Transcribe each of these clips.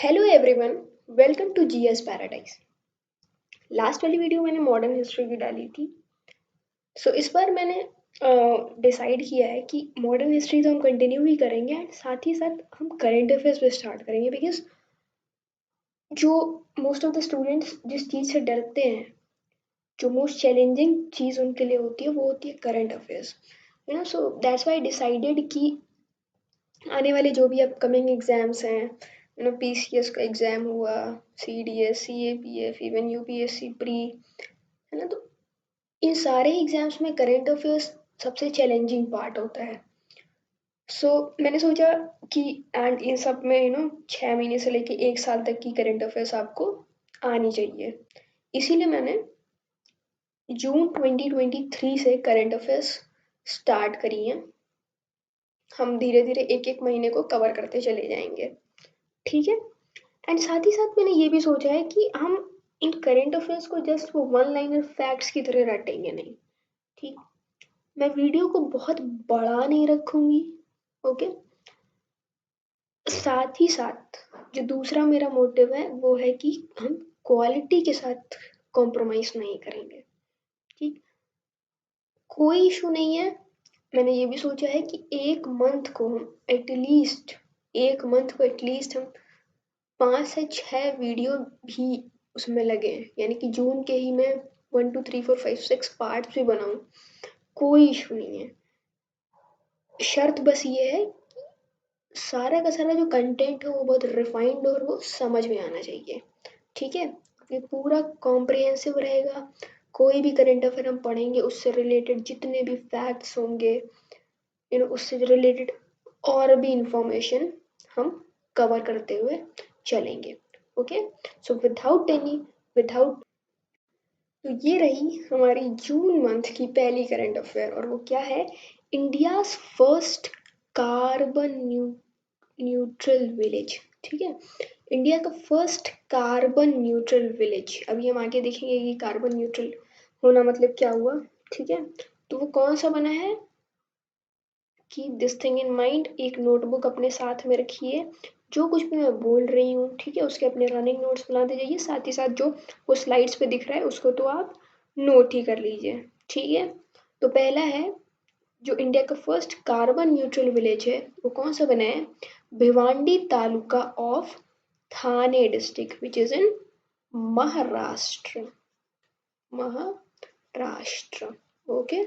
Hello everyone, welcome to GS paradise. Last वाली video मैंने modern history की डाली थी। इस बार मैंने डिसाइड किया है कि मॉडर्न हिस्ट्री तो हम कंटिन्यू ही करेंगे एंड साथ ही साथ हम करंट अफेयर्स पे स्टार्ट करेंगे बिकॉज जो मोस्ट ऑफ द स्टूडेंट्स जिस चीज़ से डरते हैं, जो मोस्ट चैलेंजिंग चीज़ उनके लिए होती है वो होती है current affairs. So that's why decided कि आने वाले जो भी अपकमिंग एग्जाम्स हैं, पीसीएस का एग्जाम हुआ, CDS, CAPF, even UPSC pre, है ना। तो इन सारे एग्जाम्स में करंट अफेयर्स सबसे चैलेंजिंग पार्ट होता है। मैंने सोचा कि एंड इन सब में 6 महीने से लेके 1 साल तक की करंट अफेयर्स आपको आनी चाहिए। इसीलिए मैंने जून 2023 से करंट अफेयर्स स्टार्ट करी हैं। हम धीरे धीरे एक एक महीने को कवर करते चले जाएंगे, ठीक है। एंड साथ ही साथ मैंने ये भी सोचा है कि हम इन करंट अफेयर्स को जस्ट वो वन लाइनर फैक्ट्स की तरह रटेंगे नहीं, ठीक। मैं वीडियो को बहुत बड़ा नहीं रखूंगी, ओके। साथ ही साथ जो दूसरा मेरा मोटिव है वो है कि हम क्वालिटी के साथ कॉम्प्रोमाइज नहीं करेंगे, ठीक। कोई इशू नहीं है। मैंने ये भी सोचा है कि एक मंथ को एटलीस्ट हम 5 से 6 वीडियो भी उसमें लगे हैं, यानी कि जून के ही मैं 1 2 3 4 5 6 पार्ट्स भी बनाऊं, कोई इशू नहीं है। शर्त बस ये है, सारा का सारा जो कंटेंट है वो बहुत रिफाइंड और वो समझ में आना चाहिए, ठीक है। ये पूरा कॉम्प्रिहेंसिव रहेगा। कोई भी करंट अफेयर हम पढ़ेंगे उससे रिलेटेड जितने भी फैक्ट्स होंगे, उससे रिलेटेड और भी इंफॉर्मेशन हम कवर करते हुए चलेंगे, ओके। विदाउट तो ये रही हमारी जून मंथ की पहली करंट अफेयर, और वो क्या है? India first carbon neutral village, ठीक है। इंडिया का फर्स्ट कार्बन न्यूट्रल विलेज। अभी हम आगे देखेंगे कि कार्बन न्यूट्रल होना मतलब क्या हुआ, ठीक है। तो वो कौन सा बना है? Keep this thing in mind. एक नोटबुक अपने साथ में रखिए, जो कुछ भी मैं बोल रही हूँ, ठीक है, उसके अपने रनिंग नोट्स बनाते जाइए। साथ ही साथ जो वो स्लाइड्स पे दिख रहा है उसको तो आप नोट ही कर लीजिए, ठीक है। तो पहला है, जो इंडिया का फर्स्ट कार्बन न्यूट्रल विलेज है वो कौन सा बना है? Bhiwandi taluka of Thane district which is in Maharashtra. Maharashtra, okay.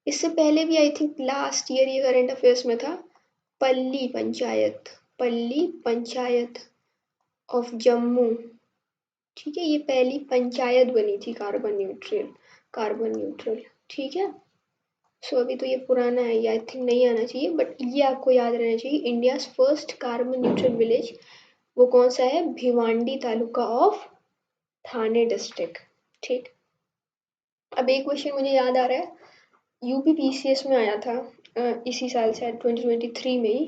इससे पहले भी आई थिंक लास्ट ईयर ये करंट अफेयर्स में था। पल्ली पंचायत, पल्ली पंचायत ऑफ जम्मू, ठीक है। ये पहली पंचायत बनी थी कार्बन न्यूट्रल, ठीक है। अभी तो ये पुराना है, ये आई थिंक नहीं आना चाहिए, बट ये आपको याद रहना चाहिए। India first carbon neutral village वो कौन सा है? भिवांडी तालुका ऑफ थाने डिस्ट्रिक्ट, ठीक। अब एक क्वेश्चन मुझे याद आ रहा है, यूपी पीसीएस में आया था इसी साल शायद 2023 में ही,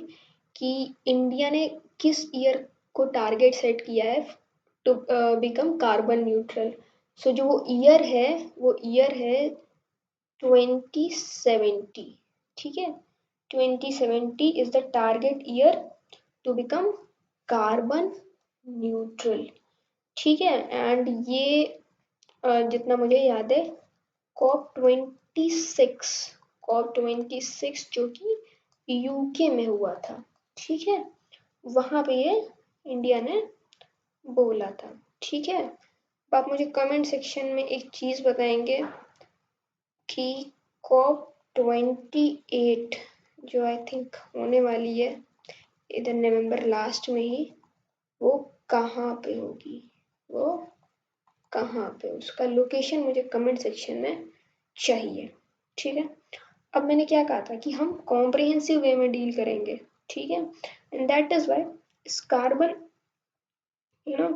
कि इंडिया ने किस ईयर को टारगेट सेट किया है टू बिकम कार्बन न्यूट्रल। जो वो ईयर है 2070, ठीक है। 2070 is the target year to become carbon neutral, ठीक है। एंड ये जितना मुझे याद है, COP26, COP26 जो कि यूके में हुआ था, ठीक है। वहां पे ये इंडिया ने बोला था, ठीक है। अब आप मुझे कमेंट सेक्शन में एक चीज बताएंगे कि COP28 जो आई थिंक होने वाली है इधर नवंबर लास्ट में ही, वो कहाँ पे होगी? वो कहाँ पे? उसका लोकेशन मुझे कमेंट सेक्शन में चाहिए, ठीक है। अब मैंने क्या कहा था कि हम कॉम्प्रिहेंसिव वे में डील करेंगे, ठीक है। एंड दैट इज वाई इस you know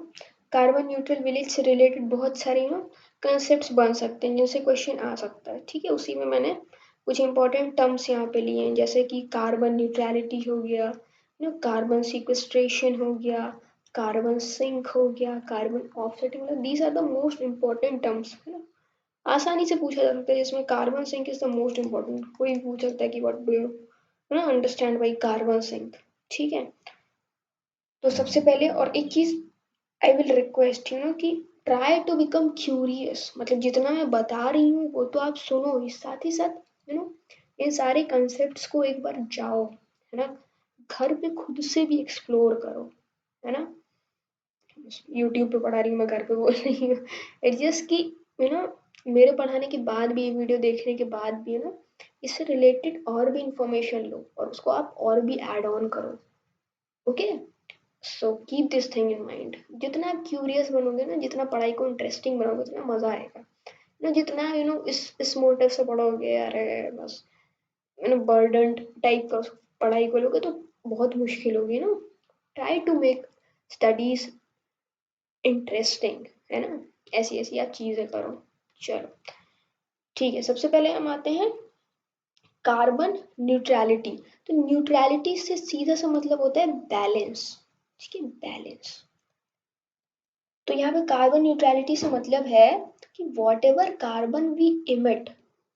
carbon neutral village से रिलेटेड बहुत सारे कंसेप्ट बन सकते हैं जिनसे क्वेश्चन आ सकता है, ठीक है। उसी में मैंने कुछ इंपॉर्टेंट टर्म्स यहाँ पे लिए हैं, जैसे कि कार्बन न्यूट्रलिटी हो गया, कार्बन सिक्वेस्ट्रेशन हो गया, कार्बन सिंक हो गया, कार्बन ऑफसेटिंग, मतलब these are the most important terms, है ना। आसानी से पूछा जा सकता है, जिसमें carbon sink is the most important. कोई पूछ सकता है कि what do you understand by carbon sink, ठीक है। तो सबसे पहले और एक चीज आई विल रिक्वेस्ट कि ट्राई टू बिकम क्यूरियस, मतलब जितना मैं बता रही हूँ वो तो आप सुनो, इस साथ ही साथ इन सारे कंसेप्ट्स को एक बार जाओ, है ना, घर पे खुद से भी एक्सप्लोर करो, है ना। यूट्यूब पे पढ़ा रही हूँ मैं, घर पे बोल रही हूँ। इट्स जस्ट कि मेरे पढ़ाने के बाद भी, ये वीडियो देखने के बाद भी, है ना, इससे रिलेटेड और भी इंफॉर्मेशन लो और उसको आप और भी ऐड ऑन करो। Okay, so keep this thing in mind. जितना आप क्यूरियस बनोगे ना, जितना पढ़ाई को इंटरेस्टिंग बनाओगे, उतना मजा आएगा ना। जितना इस मोटिव से पढ़ोगे, अरे बस बर्डन टाइप का पढ़ाई को लोगे तो बहुत मुश्किल होगी ना। Try to make studies interesting, है ना, ऐसी ऐसी आप चीजें करो। चलो ठीक है, सबसे पहले हम आते हैं कार्बन न्यूट्रलिटी। तो न्यूट्रलिटी से सीधा सा मतलब होता है बैलेंस। ठीक है, बैलेंस। तो यहाँ पे कार्बन न्यूट्रलिटी से मतलब है कि whatever carbon we emit,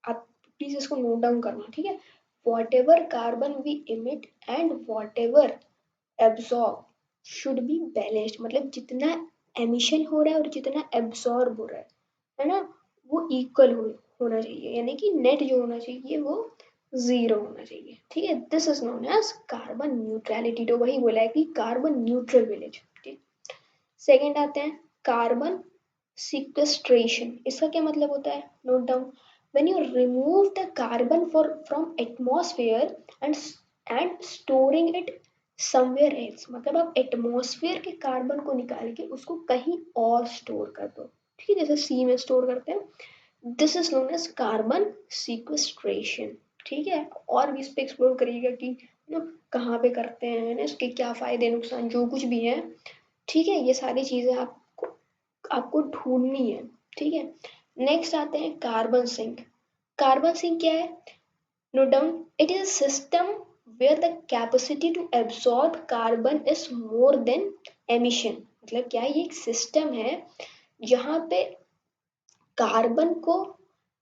आप प्लीज इसको नोट डाउन करना, ठीक है। Whatever carbon we emit and whatever absorb should be balanced, मतलब जितना एमिशन हो रहा है और जितना एब्सॉर्ब हो रहा है ना, वो इक्वल होना चाहिए, यानी कि नेट जो होना चाहिए वो जीरो होना चाहिए। ठीक है, this is known as carbon neutrality. तो वही बोला है कि कार्बन न्यूट्रल विलेज। ठीक, सेकेंड आते हैं कार्बन सिक्वेस्ट्रेशन। इसका क्या मतलब होता है, note down. When you remove the carbon for from atmosphere and storing it somewhere else, मतलब आप एटमॉस्फेयर के कार्बन को निकाल के उसको कहीं और स्टोर कर दो। ठीक है, जैसे सी में स्टोर करते हैं। This is known as carbon sequestration. ठीक है, और भी इस पे एक्सप्लोर करिएगा कि कहाँ पे करते हैं ना, इसके क्या फायदे नुकसान जो कुछ भी है। ठीक है, ये सारी चीजें आपको आपको ढूंढनी है। ठीक है, नेक्स्ट आते हैं कार्बन सिंक। कार्बन सिंक क्या है, note down. It is a system where the capacity to absorb carbon is more than emission. मतलब क्या है, ये एक सिस्टम है जहाँ पे कार्बन को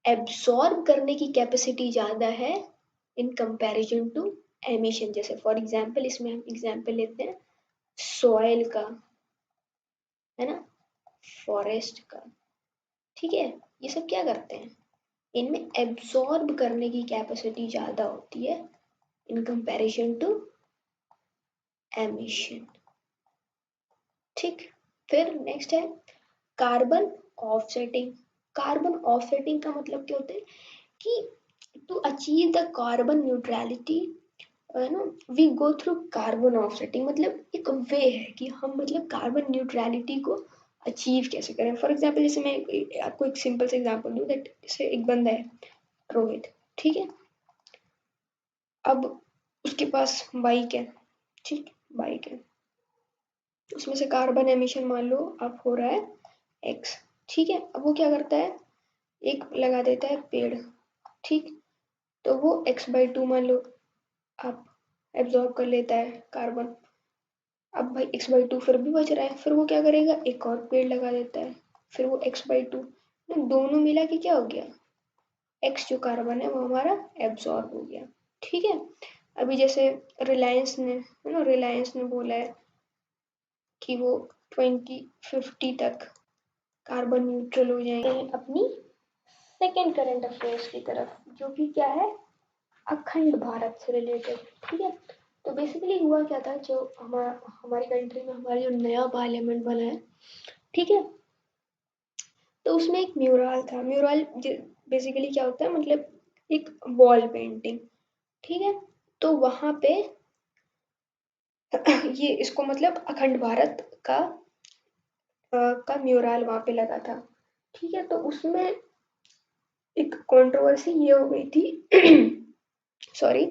एब्सॉर्ब करने की कैपेसिटी ज्यादा है इन कंपैरिजन टू एमिशन। जैसे फॉर एग्जांपल, इसमें हम एग्जांपल लेते हैं सॉइल का, है ना, फॉरेस्ट का। ठीक है, ये सब क्या करते हैं, इनमें एब्सॉर्ब करने की कैपेसिटी ज़्यादा होती है इन कंपैरिजन टू एमिशन। ठीक, फिर नेक्स्ट है कार्बन ऑफसेटिंग। कार्बन ऑफसेटिंग का मतलब क्या होता है कि to achieve the carbon neutrality, है ना, we go through carbon offsetting. मतलब एक वे है कि हम मतलब कार्बन न्यूट्रलिटी को अचीव कैसे करें। फॉर एग्जाम्पल, जैसे मैं आपको एक सिंपल से एग्जाम्पल दूँ, दैट जैसे एक बंदा है रोहित, ठीक है, अब उसके पास बाइक है। ठीक, बाइक है, उसमें से कार्बन एमिशन मान लो अब हो रहा है एक्स। ठीक है, अब वो क्या करता है, एक लगा देता है पेड़। ठीक, तो वो x/2 मान लो आप एब्जॉर्ब कर लेता है कार्बन। अब भाई x/2 फिर भी बच रहा है, फिर वो क्या करेगा, एक और पेड़ लगा देता है, फिर वो x/2, दोनों मिला के क्या हो गया, x जो कार्बन है वो हमारा एब्जॉर्ब हो गया। ठीक है, अभी जैसे रिलायंस ने, है ना, रिलायंस ने बोला है कि वो 2050 तक कार्बन न्यूट्रल हो जाएंगे। अपनी सेकेंड करंट अफेयर्स की तरफ, जो कि क्या है, अखंड भारत से रिलेटेड। ठीक है, तो बेसिकली हुआ क्या था, जो हमारी कंट्री में हमारा जो नया पार्लियामेंट बना है, ठीक है, तो उसमें एक म्यूरल था। म्यूरल बेसिकली क्या होता है, मतलब एक वॉल पेंटिंग। ठीक है, तो वहां पे ये इसको मतलब अखंड भारत का म्यूरल वहां पे लगा था। ठीक है, तो उसमें एक कंट्रोवर्सी ये हो गई थी सॉरी,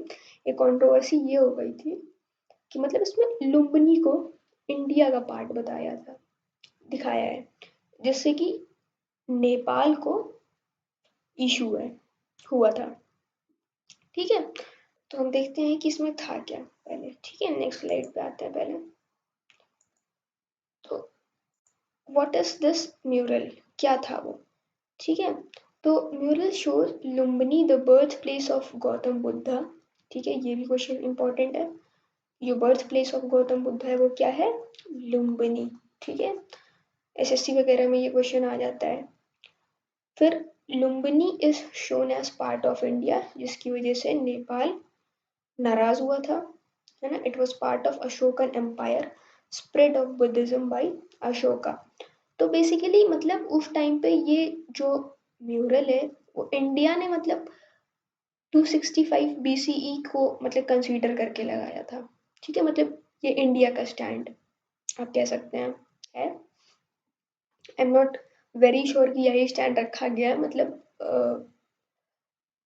एक कंट्रोवर्सी ये हो गई थी कि मतलब इसमें लुम्बिनी को इंडिया का पार्ट बताया था, दिखाया है, जिससे कि नेपाल को इशू है हुआ था। ठीक है, तो हम देखते हैं कि इसमें था क्या पहले। ठीक है, नेक्स्ट स्लाइड पे आते हैं पहले। तो व्हाट इज दिस म्यूरल, क्या था वो। ठीक है, तो mural shows Lumbini the birth place of Gautam Buddha. ठीक है, ये भी क्वेश्चन इंपॉर्टेंट है जो birth place of Gautam Buddha है वो क्या है, लुम्बिनी। ठीक है, एसएससी वगैरह में ये क्वेश्चन आ जाता है। फिर Lumbini is shown as part of India, जिसकी वजह से नेपाल नाराज हुआ था, है ना। It was part of Ashokan empire, spread of Buddhism by Ashoka. तो बेसिकली मतलब उस टाइम पे ये जो म्यूरल है वो इंडिया ने मतलब 265 बीसीई को मतलब कंसीडर करके लगाया था। ठीक है, मतलब ये इंडिया का स्टैंड आप कह सकते हैं है। I am not very sure कि यही स्टैंड रखा गया, मतलब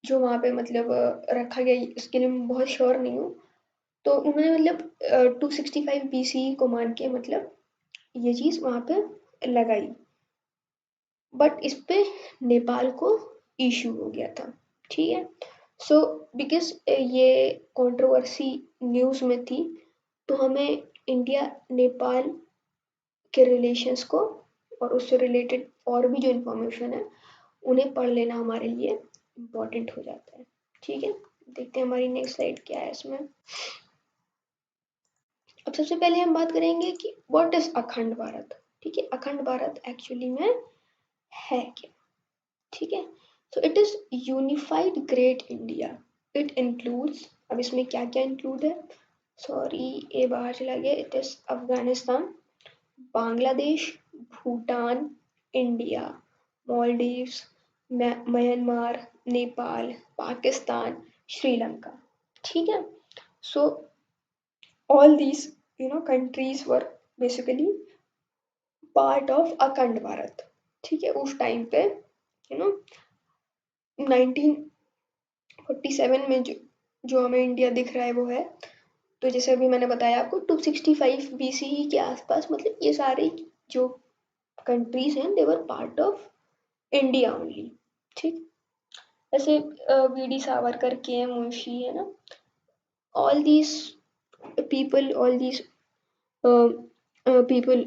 जो वहाँ पे मतलब रखा गया इसके लिए मैं बहुत श्योर नहीं हूँ। तो उन्होंने मतलब 265 बीसीई को मान के मतलब ये चीज़ वहाँ पे लगाई, बट इस पे नेपाल को इशू हो गया था। ठीक है, सो बिकॉज ये कंट्रोवर्सी न्यूज़ में थी, तो हमें इंडिया नेपाल के रिलेशंस को और उससे रिलेटेड और भी जो इन्फॉर्मेशन है उन्हें पढ़ लेना हमारे लिए इम्पोर्टेंट हो जाता है। ठीक है, देखते हैं हमारी नेक्स्ट स्लाइड क्या है इसमें। अब सबसे पहले हम बात करेंगे कि व्हाट इज अखंड भारत। ठीक है, अखंड भारत एक्चुअली में है क्या। ठीक है, तो it is unified great India. It includes, अब इसमें क्या क्या इंक्लूड है, सॉरी ये बाहर चला गया, it is Afghanistan, Bangladesh, Bhutan, India, Maldives, Myanmar, Nepal, Pakistan, Sri Lanka. ठीक है, सो all these countries were basically part of अखंड भारत। ठीक है, उस टाइम पे 1947 में जो हमें इंडिया दिख रहा है वो है। तो जैसे अभी मैंने बताया आपको 265 बीसीई के आसपास मतलब ये सारे जो कंट्रीज हैं they were part of India only. ठीक, जैसे V D Savarkar, K M Munshi, है ना, all these people, all these people,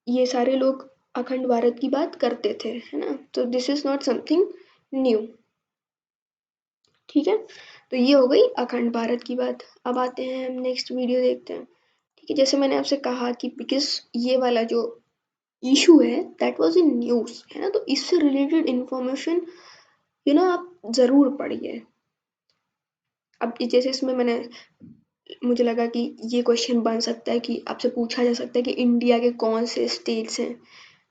ये सारे लोग अखंड भारत की बात करते थे, है ना। तो this is not something new. ठीक है, तो ये हो गई अखंड भारत की बात। अब आते हैं हम नेक्स्ट वीडियो देखते हैं। ठीक है, जैसे मैंने आपसे कहा कि बिकॉज ये वाला जो इशू है दैट वाज इन न्यूज़, है ना, तो इससे रिलेटेड इंफॉर्मेशन आप ज़रूर पढ़िए। अब जैसे इसमें मुझे लगा कि ये क्वेश्चन बन सकता है कि आपसे पूछा जा सकता है कि इंडिया के कौन से स्टेट्स हैं,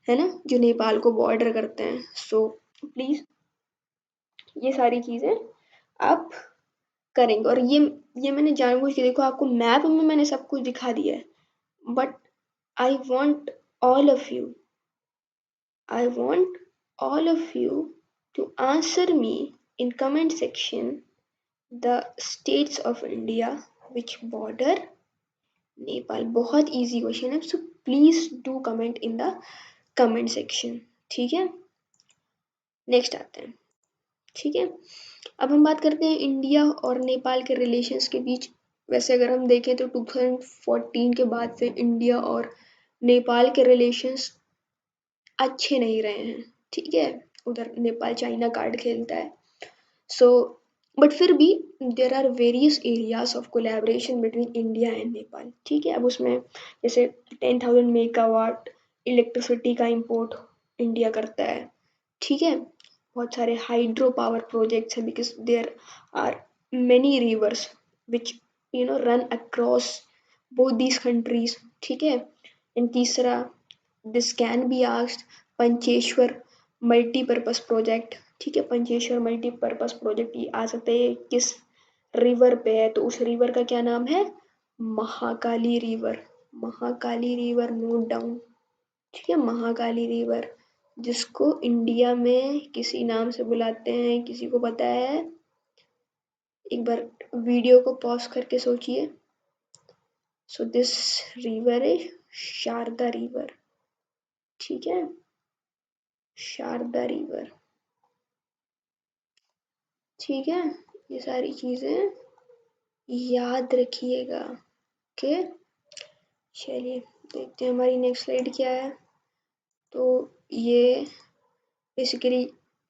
है ना, जो नेपाल को बॉर्डर करते हैं। सो प्लीज़ ये सारी चीज़ें आप करेंगे। और ये मैंने जानबूझ के, देखो आपको मैप में मैंने सब कुछ दिखा दिया है, but I want all of you I want all of you to answer me in comment section the states of India which border Nepal. बहुत इजी क्वेश्चन है, so please do comment in the comment section. ठीक है, next आते हैं। ठीक है, अब हम बात करते हैं इंडिया और नेपाल के रिलेशंस के बीच। वैसे अगर हम देखें तो 2014 के बाद से इंडिया और नेपाल के रिलेशंस अच्छे नहीं रहे हैं। ठीक है, उधर नेपाल चाइना कार्ड खेलता है। सो बट फिर भी there are various areas of collaboration between India and Nepal. ठीक है, अब उसमें जैसे 10,000 मेगावाट इलेक्ट्रिसिटी का इंपोर्ट इंडिया करता है। ठीक है, बहुत सारे हाइड्रो पावर प्रोजेक्ट्स हैं because there are many rivers which run across both these countries. ठीक है, एंड तीसरा this can be asked Pancheshwar multipurpose project. ठीक है, पंचेश्वर मल्टीपर्पज प्रोजेक्ट ये आ सकता है किस रिवर पे है, तो उस रिवर का क्या नाम है, Mahakali river. Mahakali river, note down. ठीक है, महाकाली रिवर, जिसको इंडिया में किसी नाम से बुलाते हैं, किसी को पता है? एक बार वीडियो को पॉज करके सोचिए। So this river is Sharda river. ठीक है, शारदा रिवर। ठीक है, ये सारी चीजें याद रखिएगा। ओके, चलिए देखते हैं हमारी नेक्स्ट स्लाइड क्या है। तो ये बेसिकली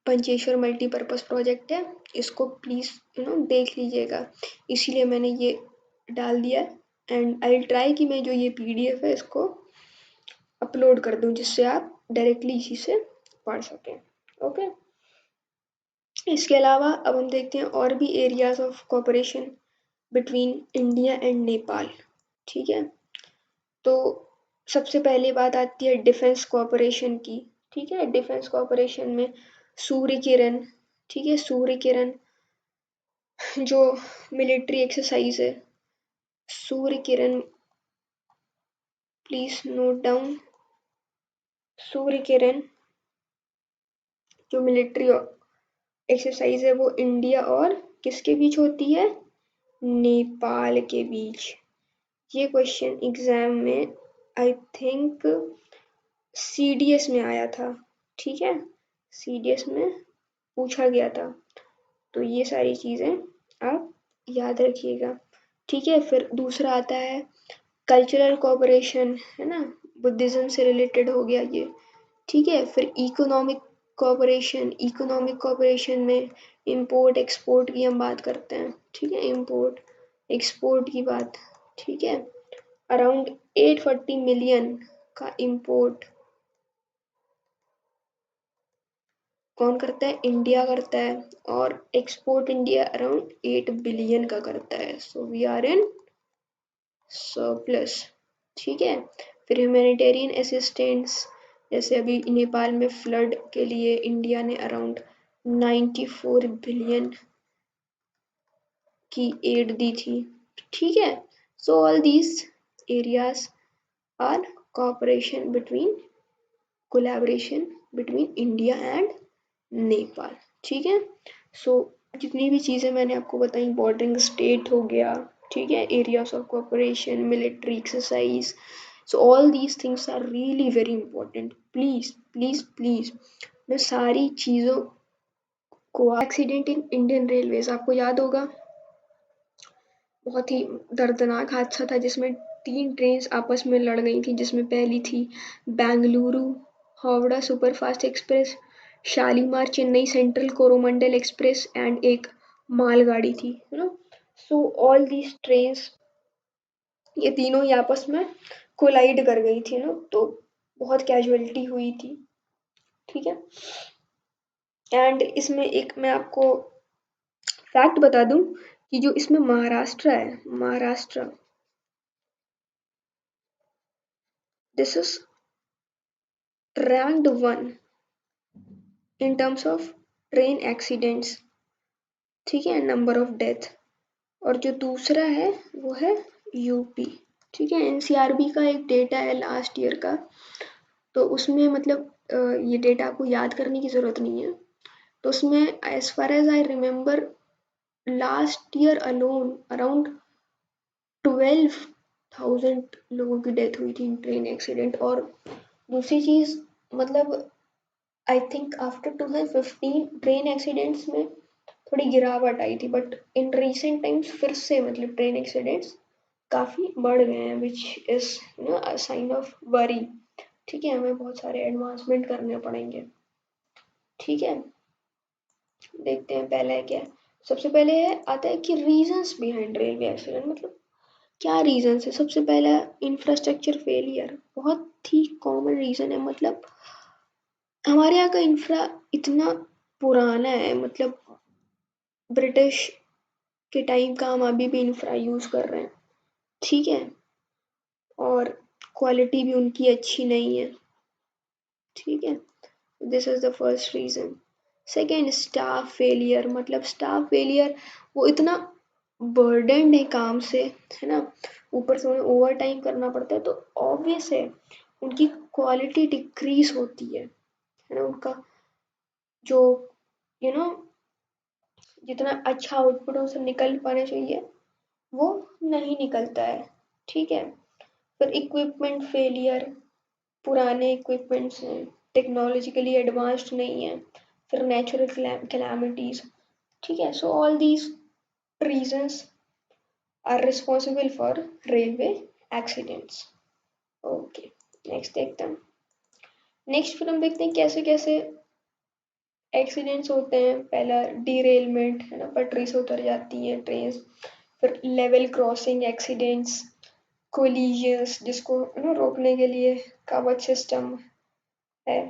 पंचेश्वर मल्टीपर्पज प्रोजेक्ट है, इसको प्लीज़ देख लीजिएगा, इसीलिए मैंने ये डाल दिया है। एंड आई ट्राई कि मैं जो ये PDF है इसको अपलोड कर दूं जिससे आप डायरेक्टली इसी से पढ़ सकें। ओके, इसके अलावा अब हम देखते हैं और भी areas of cooperation between India and Nepal. ठीक है, तो सबसे पहली बात आती है डिफेंस कोऑपरेशन की। ठीक है, डिफेंस कोऑपरेशन में सूर्य किरण, ठीक है, सूर्य किरण जो मिलिट्री एक्सरसाइज है, Surya Kiran, please note down, Surya Kiran जो मिलिट्री एक्सरसाइज है वो इंडिया और किसके बीच होती है, नेपाल के बीच। ये क्वेश्चन एग्जाम में आई थिंक CDS में आया था। ठीक है, CDS में पूछा गया था, तो ये सारी चीज़ें आप याद रखिएगा। ठीक है, फिर दूसरा आता है कल्चरल कोऑपरेशन, है ना, बुद्धिज़्म से रिलेटेड हो गया ये। ठीक है, फिर इकोनॉमिक कोऑपरेशन, इकोनॉमिक कोऑपरेशन में इंपोर्ट एक्सपोर्ट की हम बात करते हैं। ठीक है, इंपोर्ट एक्सपोर्ट की बात। ठीक है, अराउंड 840 मिलियन का इंपोर्ट कौन करता है, इंडिया करता है, और एक्सपोर्ट इंडिया अराउंड 8 बिलियन का करता है। So we are in surplus. ठीक है, फिर ह्यूमैनिटेरियन असिस्टेंस, जैसे अभी नेपाल में फ्लड के लिए इंडिया ने अराउंड 94 बिलियन की एड दी थी। ठीक है, so all these areas are cooperation between, collaboration between India and Nepal. ठीक है, सो जितनी भी चीज़ें मैंने आपको बताई, बॉर्डरिंग स्टेट हो गया, ठीक है, areas of cooperation, military exercise, so all these things are really very important. Please please please, मैं सारी चीज़ों को, एक्सीडेंट इन इंडियन रेलवेज आपको याद होगा, बहुत ही दर्दनाक हादसा था जिसमें 3 ट्रेन आपस में लड़ गई थी, जिसमें पहली थी Bengaluru Howrah superfast express, Shalimar Chennai central Coromandel express and एक मालगाड़ी थी, है ना। सो ऑल दीज ट्रेन्स, ये तीनों ही आपस में कोलाइड कर गई थी ना, तो बहुत कैजुअलिटी हुई थी। ठीक है, एंड इसमें एक मैं आपको फैक्ट बता दूं कि जो इसमें महाराष्ट्र है, Maharashtra, this is ranked 1 in terms of train accidents. ठीक है, नंबर ऑफ डेथ, और जो दूसरा है वो है यूपी। ठीक है, NCRB का एक डेटा है लास्ट ईयर का, तो उसमें मतलब ये डेटा आपको याद करने की ज़रूरत नहीं है, तो उसमें as far as I remember last year alone around 12,000 लोगों की डेथ हुई थी इन ट्रेन एक्सीडेंट। और दूसरी चीज़, मतलब I think after 2015 train accidents में थोड़ी गिरावट आई थी, बट इन रिसेंट टाइम्स फिर से मतलब ट्रेन एक्सीडेंट्स काफ़ी बढ़ गए हैं, which is a sign of worry. ठीक है, हमें बहुत सारे एडवांसमेंट करने पड़ेंगे। ठीक है, देखते हैं पहले क्या है। सबसे पहले है आता है कि रीजंस बिहाइंड रेलवे एक्सीडेंट, मतलब क्या रीजंस है। सबसे पहला इंफ्रास्ट्रक्चर फेलियर, बहुत ही कॉमन रीजन है। मतलब हमारे यहाँ का इंफ्रा इतना पुराना है, मतलब ब्रिटिश के टाइम का हम अभी भी इंफ्रा यूज़ कर रहे हैं। ठीक है, और क्वालिटी भी उनकी अच्छी नहीं है। ठीक है, this is the first reason. Second, staff failure, मतलब स्टाफ फेलियर, वो इतना बर्डनड है काम से, है ना, ऊपर से उन्हें ओवर टाइम करना पड़ता है, तो ऑब्वियस है उनकी क्वालिटी डिक्रीज होती है ना, उनका जो यू नो जितना अच्छा आउटपुट उनसे निकल पाना चाहिए वो नहीं निकलता है। ठीक है, फिर इक्विपमेंट फेलियर, पुराने इक्विपमेंट्स हैं, टेक्नोलॉजिकली एडवांस्ड नहीं है, फिर नेचुरल कैलामिटीज। ठीक है, so all these reasons are responsible for railway accidents. Okay, next देखते हैं। नेक्स्ट फिर हम देखते हैं कैसे कैसे एक्सीडेंट्स होते हैं। पहला डीरेलमेंट, है ना, पटरी से उतर जाती है ट्रेन। फिर लेवल क्रॉसिंग एक्सीडेंट्स, कोलिजन्स जिसको रोकने के लिए कवच सिस्टम है।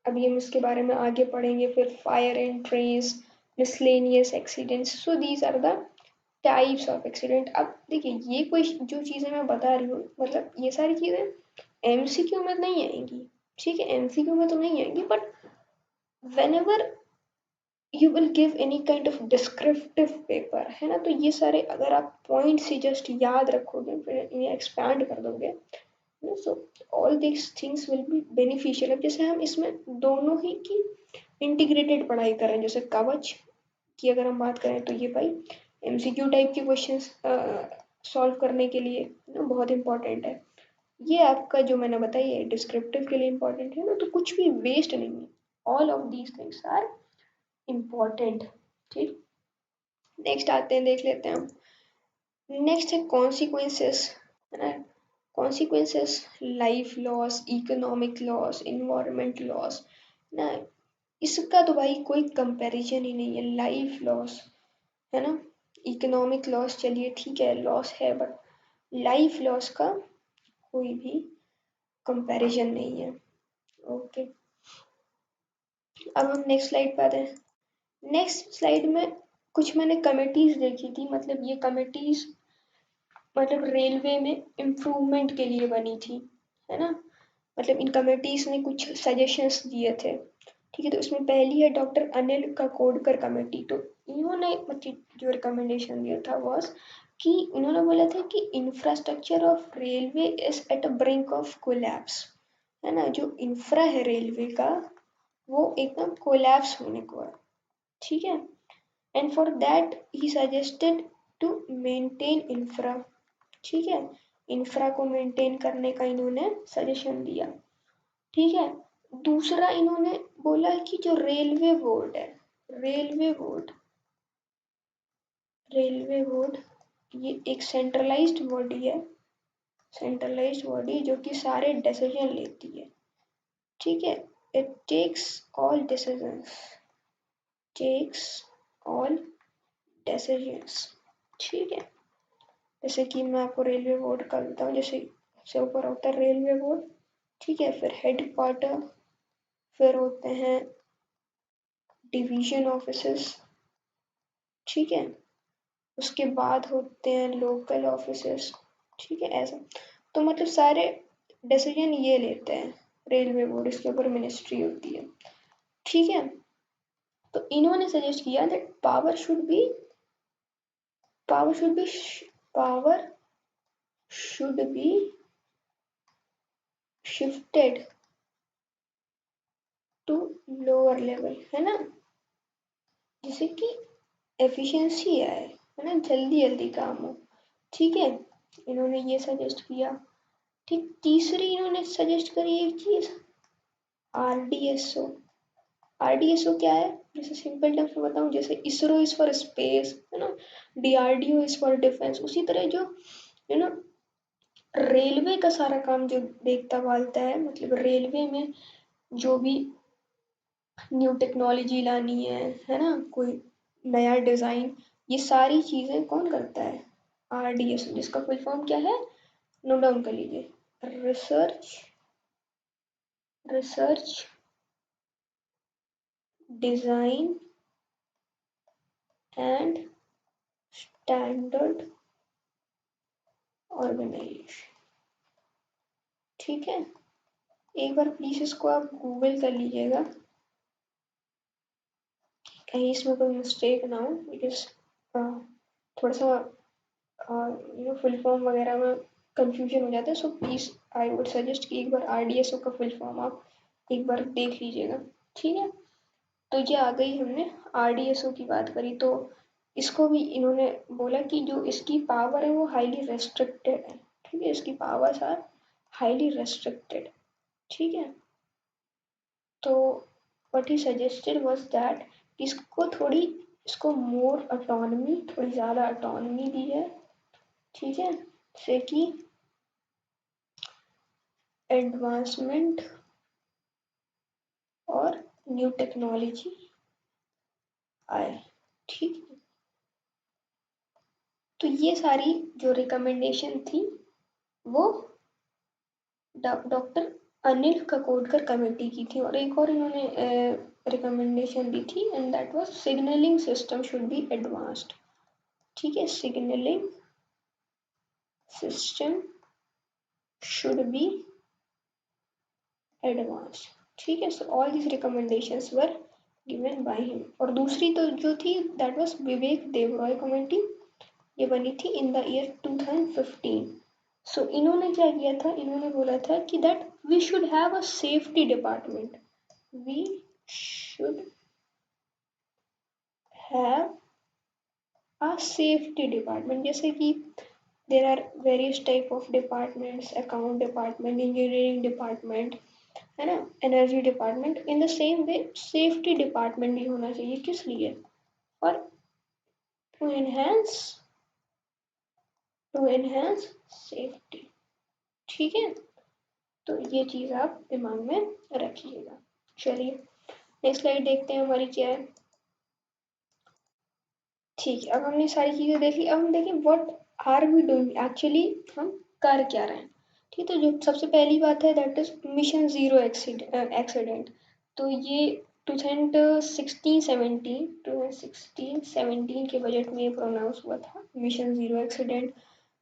अभी हम इसके बारे में आगे पढ़ेंगे। फिर fire and trace, miscellaneous accidents, so these are the types of accident. अब देखिए ये कोई जो चीज़ें मैं बता रही हूँ, मतलब ये सारी चीज़ें एमसीक्यू में नहीं आएंगी, ठीक है, एमसीक्यू में तो नहीं आएंगी, but when ever you will give any kind of descriptive paper, है ना, तो ये सारे अगर आप पॉइंट से जस्ट याद रखोगे फिर इन्हें एक्सपैंड कर दोगे, so all this things will be beneficial. अब जैसे हम इसमें दोनों ही की इंटीग्रेटेड पढ़ाई करें, जैसे कवच की अगर हम बात करें तो ये भाई एमसीक्यू टाइप के क्वेश्चंस सॉल्व करने के लिए बहुत इंपॉर्टेंट है। ये आपका जो मैंने बताया ये डिस्क्रिप्टिव के लिए इंपॉर्टेंट है ना, तो कुछ भी वेस्ट नहीं है, all of these things are important. ठीक, नेक्स्ट आते हैं, देख लेते हैं हम। नेक्स्ट है कॉन्सिक्वेंसेस, है ना, consequences, life loss, economic loss, environment loss ना, इसका तो भाई कोई कंपैरिजन ही नहीं है। लाइफ लॉस, है ना, इकोनॉमिक लॉस चलिए ठीक है लॉस है, बट लाइफ लॉस का कोई भी कंपैरिजन नहीं है। ओके, अब हम नेक्स्ट स्लाइड पर आते हैं। नेक्स्ट स्लाइड में कुछ मैंने कमिटीज देखी थी, मतलब ये कमिटीज मतलब रेलवे में इम्प्रूवमेंट के लिए बनी थी, है ना, मतलब इन कमिटीज ने कुछ सजेशंस दिए थे, ठीक है। तो इसमें पहली है डॉक्टर अनिल काकोडकर कमेटी। तो इन्होंने मतलब जो रिकमेंडेशन दिया था वॉज कि उन्होंने बोला था कि infrastructure of railway is at a brink of collapse, है ना, जो इंफ्रा है रेलवे का वो एकदम कोलैप्स होने को है, ठीक है। And for that he suggested to maintain infra, ठीक है, इंफ्रा को मेंटेन करने का इन्होंने सजेशन दिया, ठीक है। दूसरा इन्होंने बोला कि जो रेलवे बोर्ड है, रेलवे बोर्ड, रेलवे बोर्ड ये एक सेंट्रलाइज्ड बॉडी है, सेंट्रलाइज्ड बॉडी जो कि सारे डिसीजन लेती है, ठीक है। It takes all decisions, takes all decisions, ठीक है। जैसे कि मैं आपको रेलवे बोर्ड का बताऊँ, जैसे सबसे ऊपर होता है रेलवे बोर्ड, ठीक है, फिर हेड क्वार्टर, फिर होते हैं डिवीजन ऑफिसेस, ठीक है, उसके बाद होते हैं लोकल ऑफिसेस, ठीक है, ऐसा। तो मतलब सारे डिसीजन ये लेते हैं रेलवे बोर्ड, इसके ऊपर मिनिस्ट्री होती है, ठीक है। तो इन्होंने सजेस्ट किया that power should be power should be shifted to lower level, है ना, जिससे कि एफिशिएंसी आए, है ना, जल्दी जल्दी काम हो, ठीक है। इन्होंने ये सजेस्ट किया। ठीक, तीसरी इन्होंने सजेस्ट करी एक चीज, आरडीएसओ। आरडीएसओ क्या है, जैसे सिंपल टर्म्स में बताऊं, जैसे इसरो इज फॉर स्पेस, है ना, डीआरडीओ इज फॉर डिफेंस, उसी तरह जो यू नो रेलवे का सारा काम जो देखता भालता है, मतलब रेलवे में जो भी न्यू टेक्नोलॉजी लानी है ना, कोई नया डिज़ाइन, ये सारी चीज़ें कौन करता है, आरडीएस, जिसका फुल फॉर्म क्या है, नोट डाउन कर लीजिए, research research design and standard organisation, ठीक है। एक बार प्लीज इसको आप गूगल कर लीजिएगा, कहीं इसमें कोई मिस्टेक ना हो, बिकॉज थोड़ा सा फुल फॉर्म वगैरह में कंफ्यूजन हो जाता है। So please I would suggest कि एक बार आरडीएसओ का फुल फॉर्म आप एक बार देख लीजिएगा, ठीक है। तो ये आ गई, हमने आरडीएसओ की बात करी, तो इसको भी इन्होंने बोला कि जो इसकी पावर है वो हाईली रेस्ट्रिक्टेड है, ठीक है, इसकी पावर्स आर हाईली रेस्ट्रिक्टेड, ठीक है। तो what he suggested was that इसको थोड़ी, इसको मोर ऑटोनमी, थोड़ी ज़्यादा ऑटोनमी दी है, ठीक है, से कि एडवांसमेंट और न्यू टेक्नोलॉजी आए, ठीक है। तो ये सारी जो रिकमेंडेशन थी वो डॉक्टर अनिल ककोडकर कमेटी की थी, और एक और इन्होंने रिकमेंडेशन दी थी, and that was signalling system should be advanced. ठीक है, signalling system should be advanced. ठीक है, so all this recommendations were given by him. और दूसरी तो जो थी that was Vivek Debroy committee, ये बनी थी इन द ईयर 2015। सो इन्होंने क्या किया था, इन्होंने बोला था कि that we should have a safety department, we should have a safety department. जैसे कि there are various type of departments, account department, engineering department, है ना, energy department. In the same way safety department भी होना चाहिए। किस लिए? For to enhance safety. ठीक है, तो ये चीज आप दिमाग में रखिएगा। चलिए नेक्स्ट स्लाइड देखते हैं हमारी क्या है। ठीक है, अब हमने सारी चीजें देख ली। अब हम देखें what are we doing, actually हम कर क्या रहे हैं। ठीक, तो जो सबसे पहली बात है that is mission zero accident. तो ये 2016-17 के बजट में ये प्रोनाउंस हुआ था, मिशन जीरो एक्सीडेंट।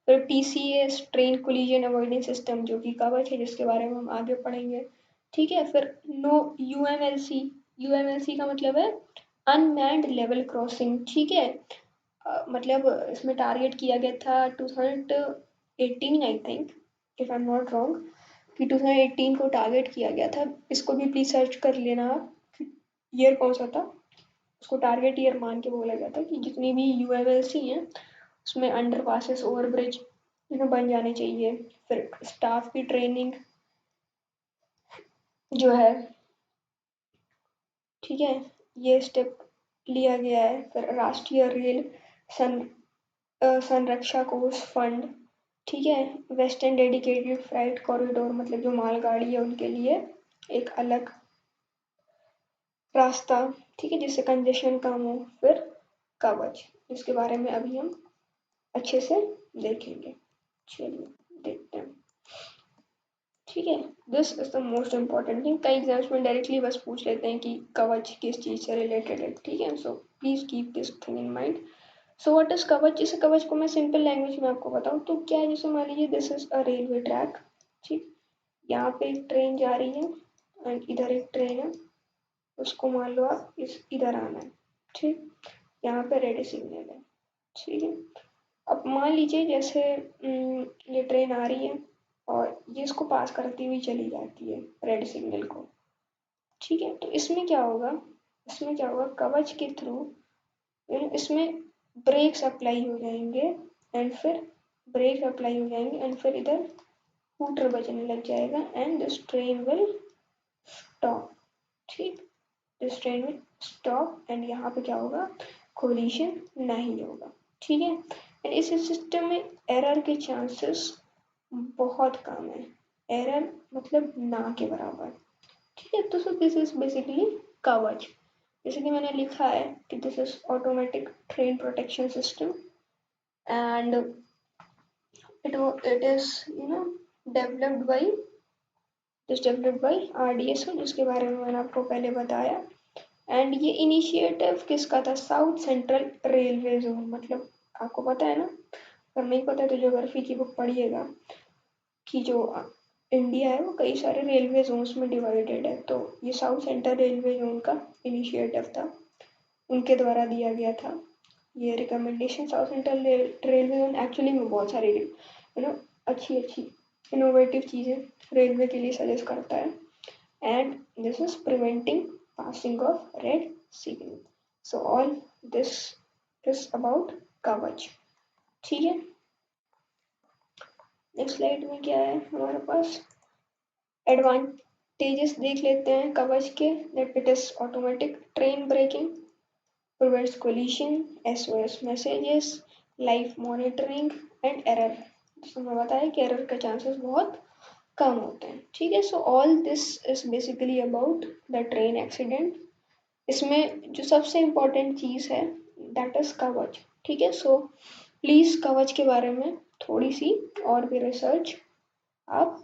फिर TCS train collision avoidance system, जो कि कवच है, जिसके बारे में हम आगे पढ़ेंगे। ठीक है, फिर नो UMLC, UMLC का मतलब है अनमैन्ड लेवल क्रॉसिंग। ठीक है, मतलब इसमें टारगेट किया गया था 2018 I think, if I am not wrong, कि 2018 को टारगेट किया गया था। इसको भी प्लीज सर्च कर लेना आप, ईयर कौन सा था। उसको टारगेट ईयर मान के बोला गया था कि जितनी भी UMLC हैं उसमें अंडर पासेस, ओवर ब्रिज बन जाने चाहिए। फिर स्टाफ की ट्रेनिंग जो है, ठीक है, ये स्टेप लिया गया है। फिर राष्ट्रीय रेल सन संरक्षा कोष फंड, ठीक है, वेस्टर्न डेडिकेटेड फ्राइट कॉरिडोर, मतलब जो मालगाड़ी है उनके लिए एक अलग रास्ता, ठीक है, जिससे कंजेशन कम हो। फिर कवच, जिसके बारे में अभी हम अच्छे से देखेंगे। चलिए देखते हैं। ठीक है, this is the most important thing. कई एग्जाम्स में डायरेक्टली बस पूछ लेते हैं कि कवच किस चीज़ से रिलेटेड है। ठीक है, so please keep this thing in mind. So what is कवच? जैसे कवच को मैं सिंपल लैंग्वेज में आपको बताऊँ तो क्या है, जैसे मान लीजिए this is a railway track. ठीक, यहाँ पे एक ट्रेन जा रही है एंड इधर एक ट्रेन है, उसको मान लो आप इधर आना है। ठीक, यहाँ पे रेड सिग्नल है। ठीक है, अब मान लीजिए जैसे ये ट्रेन आ रही है और ये इसको पास करती हुई चली जाती है रेड सिग्नल को। ठीक है, तो इसमें क्या होगा, कवच के थ्रू इसमें ब्रेक्स अप्लाई हो जाएंगे, एंड फिर इधर हूटर बजने लग जाएगा, and this train will stop. ठीक, this train will stop and यहाँ पे क्या होगा, कोलिशन नहीं होगा। ठीक है, एंड इस सिस्टम में एरर के चांसेस बहुत कम है। एरर मतलब ना के बराबर। ठीक है, तो सो दिस इज बेसिकली कवच। जैसे कि मैंने लिखा है कि this is automatic train protection system, and it is developed by RDSO, जिसके बारे में मैंने आपको पहले बताया। एंड ये इनिशिएटिव किसका था? South central railway zone. मतलब आपको पता है ना, अगर नहीं पता है तो ज्योग्राफी की बुक पढ़िएगा कि जो इंडिया है वो कई सारे रेलवे जोन्स में डिवाइडेड है। तो ये साउथ सेंट्रल रेलवे जोन का इनिशिएटिव था, उनके द्वारा दिया गया था ये recommendation. South central railway zone actually में बहुत सारी अच्छी अच्छी इनोवेटिव चीज़ें रेलवे के लिए सजेस्ट करता है, and this is preventing passing of red signal. So all this is about कवच। ठीक है, नेक्स्ट स्लाइड में क्या है हमारे पास, एडवांटेजेस देख लेते हैं कवच के। That it is automatic train braking, prevents collision, SOS messages, life monitoring and error. जैसे मैं बताया कि एरर का चांसेस बहुत कम होते हैं। ठीक है, so all this is basically about the train accident. इसमें जो सबसे इम्पोर्टेंट चीज़ है दैट इज कवच। ठीक है, सो प्लीज़ कवच के बारे में थोड़ी सी और भी रिसर्च आप